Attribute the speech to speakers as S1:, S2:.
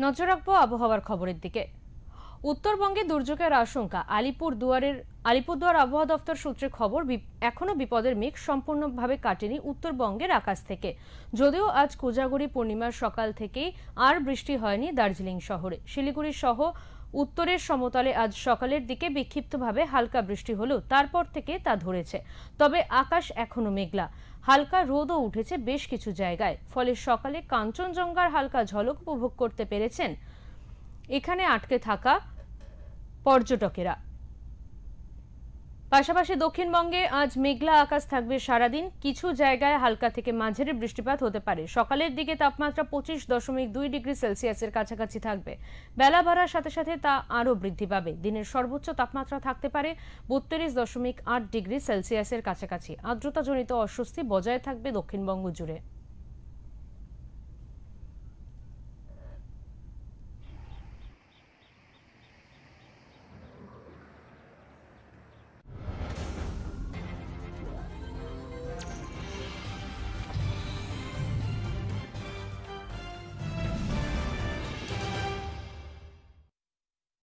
S1: নজর রাখবো আবহাওয়ার খবরের দিকে। উত্তরবঙ্গে দুর্যোগের আশঙ্কা। আলিপুরদুয়ার আবহাওয়া দফতর সূত্রে খবর, এখনো বিপদের মেঘ সম্পূর্ণভাবে কাটেনি উত্তরবঙ্গের আকাশ থেকে। যদিও আজ কোজাগরী পূর্ণিমার সকাল থেকেই আর বৃষ্টি হয়নি দার্জিলিং শহরে। শিলিগুড়ি সহ উত্তরের সমতলে আজ সকালের দিকে বিক্ষিপ্তভাবে হালকা বৃষ্টি হলেও তারপর থেকে তা ধরেছে। তবে আকাশ এখনো মেঘলা, হালকা রোদও উঠেছে বেশ কিছু জায়গায়। ফলে সকালে কাঞ্চনজঙ্ঘার হালকা ঝলক উপভোগ করতে পেরেছেন এখানে আটকে থাকা পর্যটকেরা। পাশাপাশি দক্ষিণবঙ্গে আজ মেঘলা আকাশ থাকবে সারাদিন। কিছু জায়গায় হালকা থেকে মাঝারি বৃষ্টিপাত হতে পারে। সকালের দিকে তাপমাত্রা 25.2 ডিগ্রি সেলসিয়াসের কাছাকাছি থাকবে। বেলা বাড়ার সাথে সাথে তা আরও বৃদ্ধি পাবে। দিনের সর্বোচ্চ তাপমাত্রা থাকতে পারে 32.8 ডিগ্রি সেলসিয়াসের কাছাকাছি। আর্দ্রতাজনিত অস্বস্তি বজায় থাকবে দক্ষিণবঙ্গ জুড়ে।